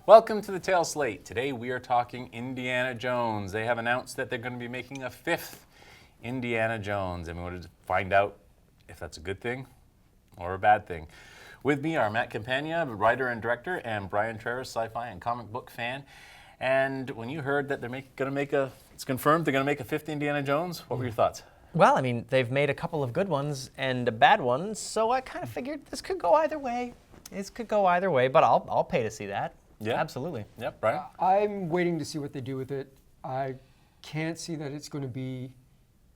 Welcome to the Tale Slate. Today we are talking Indiana Jones. They have announced that they're going to be making a 5th Indiana Jones, and we wanted to find out if that's a good thing or a bad thing. With me are Matt Campagna, writer and director, and Brian Trerice, sci-fi and comic book fan. And when you heard that it's confirmed they're going to make a 5th Indiana Jones, what were your thoughts? Well, I mean, they've made a couple of good ones and a bad one, so I kind of figured this could go either way. But I'll pay to see that. Yeah. Absolutely. Yep, Brian? I'm waiting to see what they do with it. I can't see that it's going to be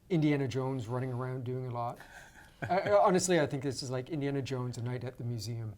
Indiana Jones running around doing a lot. Honestly, I think this is like Indiana Jones, A Night at the Museum.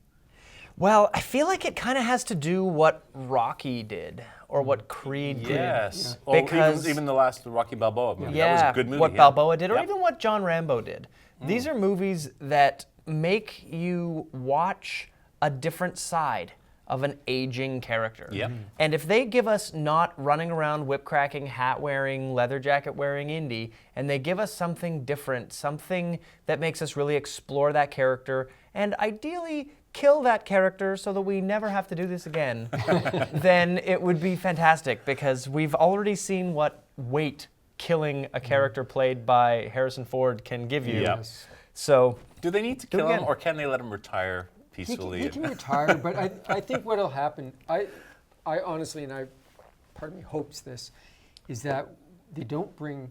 Well, I feel like it kind of has to do what Rocky did or what Creed did. Yes. Yeah. Because even the last Rocky Balboa movie. Yeah, that was a good movie. what Balboa did, or Yep. even what John Rambo did. These are movies that make you watch a different side of an aging character. Yep. And if they give us not running around whip-cracking, hat-wearing, leather jacket-wearing Indy, and they give us something different, something that makes us really explore that character, and ideally kill that character so that we never have to do this again, then it would be fantastic, because we've already seen what weight killing a character played by Harrison Ford can give you. Yep. So, Do they need to Do it kill him, again. or can they let him retire He peacefully? can retire, but I think what'll happen, I honestly, and part of me hopes this, is that they don't bring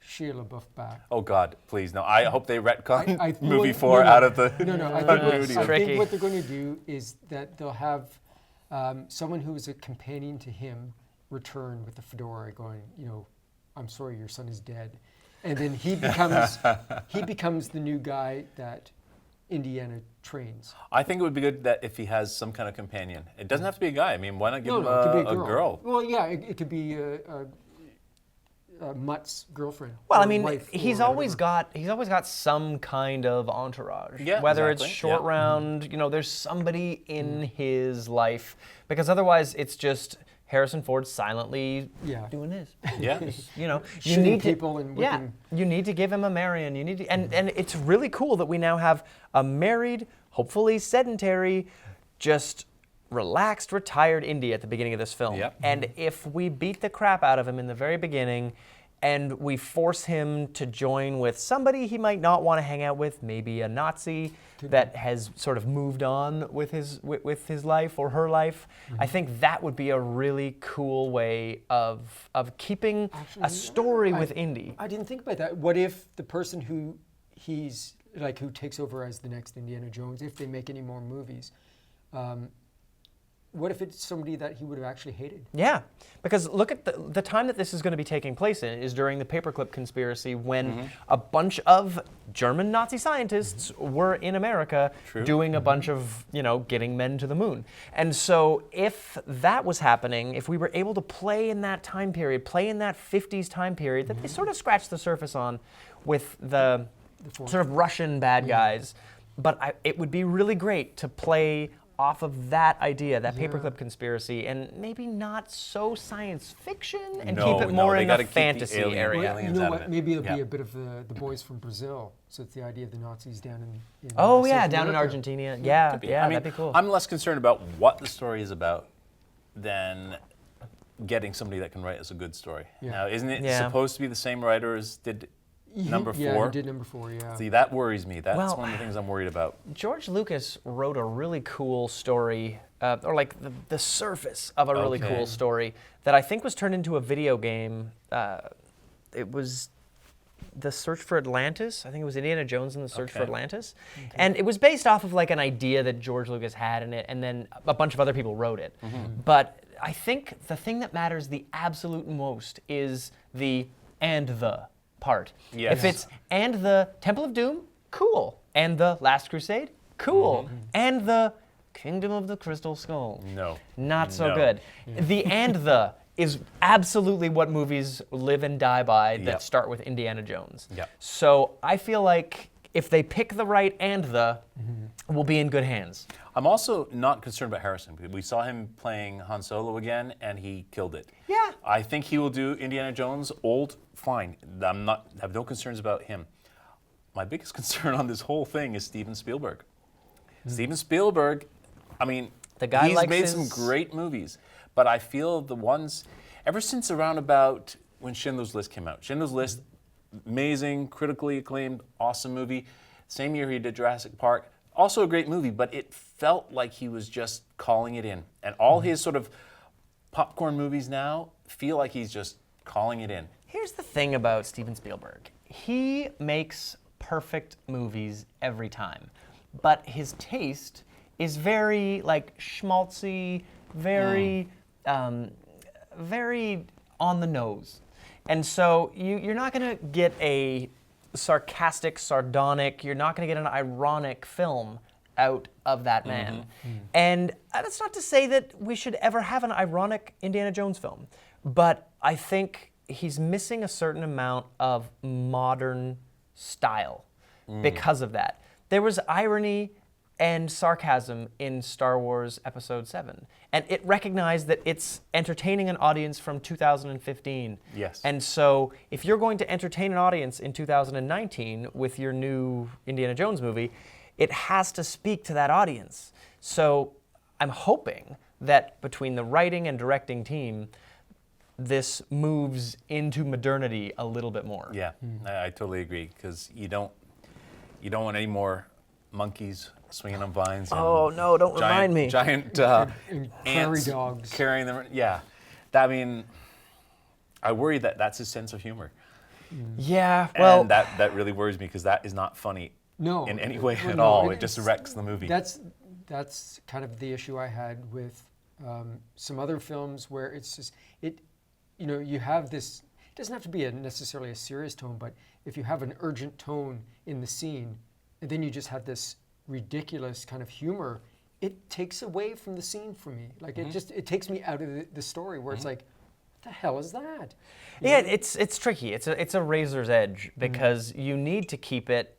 Shia LaBeouf back. Oh God, please no! I hope they retcon Well, movie 4 out of the. No, I continuity. think what they're going to do is that they'll have someone who is a companion to him return with the fedora, going, I'm sorry, your son is dead, and then he becomes the new guy that Indiana trains. I think it would be good that if he has some kind of companion. It doesn't have to be a guy. I mean, why not give him it could be a girl? Well, yeah, it could be Mutt's girlfriend. well, or I mean, wife or he's whatever. always got some kind of entourage. Yeah, Whether exactly. it's short Yeah. round, there's somebody in his life, because otherwise it's just Harrison Ford silently doing this. Yeah. You Shooting need people and yeah, whipping. you need to give him a Marion. You need to, and it's really cool that we now have a married, hopefully sedentary, just relaxed, retired Indy at the beginning of this film. Yep. And if we beat the crap out of him in the very beginning, and we force him to join with somebody he might not want to hang out with, maybe a Nazi that has sort of moved on with his life or her life, I think that would be a really cool way of keeping a story with Indy. I didn't think about that. What if the person who takes over as the next Indiana Jones, if they make any more movies, what if it's somebody that he would have actually hated? Yeah, because look at the time that this is going to be taking place in is during the paperclip conspiracy, when a bunch of German Nazi scientists were in America doing a bunch of, getting men to the moon. And so if that was happening, if we were able to play in that time period, play in that 50s time period that they sort of scratched the surface on with the sort of Russian bad guys, but it would be really great to play off of that idea, that paperclip conspiracy, and maybe not so science fiction, and keep it more in the fantasy area. Well, aliens out of what? it. Maybe it'll Yeah. be a bit of the boys from Brazil. So it's the idea of the Nazis down in Oh South yeah, down in America. Argentina. Yeah, Could be. yeah, I mean, that'd be cool. I'm less concerned about what the story is about than getting somebody that can write us a good story. Yeah. Now, isn't it Yeah. supposed to be the same writer as did number 4? Yeah, he did number 4, yeah. See, that worries me. That's Well, one of the things I'm worried about. George Lucas wrote a really cool story, or like the surface of a really Okay. cool story that I think was turned into a video game. It was The Search for Atlantis. I think it was Indiana Jones and the Search for Okay. Atlantis. And it was based off of like an idea that George Lucas had in it, and then a bunch of other people wrote it. But I think the thing that matters the absolute most is the "and the" part. Yes. If it's "and the Temple of Doom," cool. "And the Last Crusade," cool. "And the Kingdom of the Crystal Skull," No. not so No. good. The "and the" is absolutely what movies live and die by that Yep. start with Indiana Jones. Yep. So I feel like if they pick the right "and the," we'll be in good hands. I'm also not concerned about Harrison. We saw him playing Han Solo again, and he killed it. Yeah. I think he will do Indiana Jones old, fine. Have no concerns about him. My biggest concern on this whole thing is Steven Spielberg. Steven Spielberg, I mean, The guy He's likes made his... some great movies, but I feel the ones, ever since around about when Schindler's List came out. Schindler's List, amazing, critically acclaimed, awesome movie. Same year he did Jurassic Park. Also a great movie, but it felt like he was just calling it in. And all his sort of popcorn movies now feel like he's just calling it in. Here's the thing about Steven Spielberg. He makes perfect movies every time, but his taste is very like schmaltzy, very very on the nose. And so you're not going to get a sarcastic, sardonic, you're not going to get an ironic film out of that man. And that's not to say that we should ever have an ironic Indiana Jones film, but I think he's missing a certain amount of modern style because of that. There was irony and sarcasm in Star Wars Episode 7. And it recognized that it's entertaining an audience from 2015. Yes. And so if you're going to entertain an audience in 2019 with your new Indiana Jones movie, it has to speak to that audience. So I'm hoping that between the writing and directing team, this moves into modernity a little bit more. Yeah, I totally agree, because you don't want any more monkeys swinging on vines. Oh, no, don't remind me. Giant and prairie ants dogs carrying them. Yeah, I mean, I worry that that's his sense of humor. Yeah, well, And that really worries me, because that is not funny No, in any way well, at no, all. it- It just it's- wrecks the movie. That's kind of the issue I had with some other films where it's just you have this. It doesn't have to be necessarily a serious tone, but if you have an urgent tone in the scene, and then you just have this ridiculous kind of humor, it takes away from the scene for me. Like it takes me out of the story where it's like, what the hell is that? yeah, it's tricky. It's a razor's edge because you need to keep it.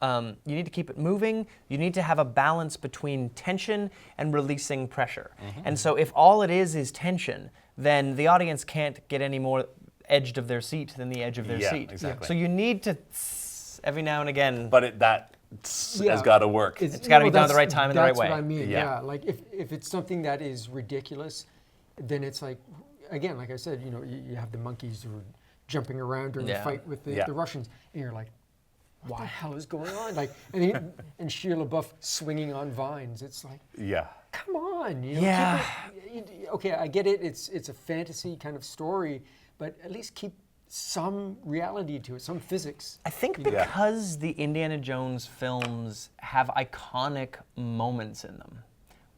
You need to keep it moving. You need to have a balance between tension and releasing pressure. And so if all it is tension, then the audience can't get any more edged of their seat than the edge of their Yeah, seat. exactly. So you need to every now and again. But that has got to work. It's gotta be done at the right time and the right That's way. what I mean. Yeah. Yeah. Like if it's something that is ridiculous, then it's like, again, like I said, you have the monkeys who are jumping around during the fight with the Russians, and you're like, what the hell is going on? Like, and Shia LaBeouf swinging on vines. It's like, Yeah. come on, Yeah. okay, I get it. It's a fantasy kind of story, but at least keep some reality to it, some physics. I think because the Indiana Jones films have iconic moments in them,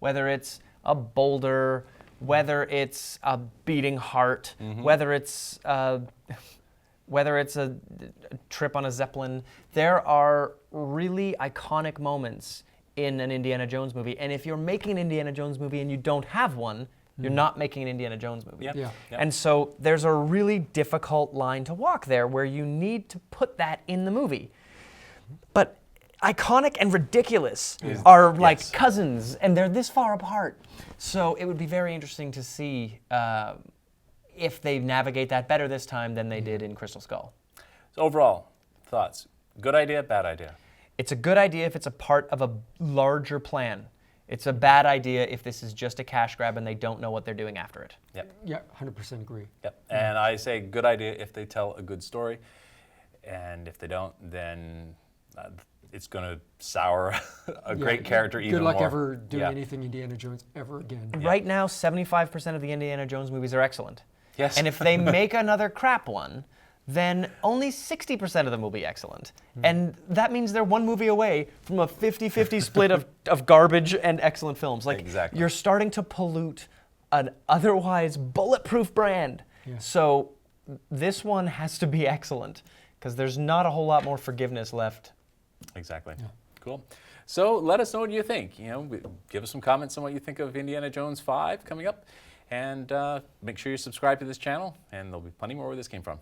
whether it's a boulder, whether it's a beating heart, whether it's a trip on a Zeppelin, there are really iconic moments in an Indiana Jones movie. And if you're making an Indiana Jones movie and you don't have one, you're not making an Indiana Jones movie. Yep. Yeah. Yep. And so there's a really difficult line to walk there where you need to put that in the movie. But iconic and ridiculous are like cousins, and they're this far apart. So it would be very interesting to see if they navigate that better this time than they did in Crystal Skull. So overall, thoughts? Good idea, bad idea? It's a good idea if it's a part of a larger plan. It's a bad idea if this is just a cash grab and they don't know what they're doing after it. Yep. Yeah, 100% agree. Yep. And I say good idea if they tell a good story. And if they don't, then it's going to sour a great character even more. Good luck ever doing anything Indiana Jones ever again. Right now, 75% of the Indiana Jones movies are excellent. Yes. And if they make another crap one, then only 60% of them will be excellent. And that means they're one movie away from a 50-50 split of garbage and excellent films. Like, Exactly. you're starting to pollute an otherwise bulletproof brand. Yeah. So this one has to be excellent, because there's not a whole lot more forgiveness left. Exactly. Cool. So let us know what you think. Give us some comments on what you think of Indiana Jones 5 coming up. And make sure you subscribe to this channel, and there'll be plenty more where this came from.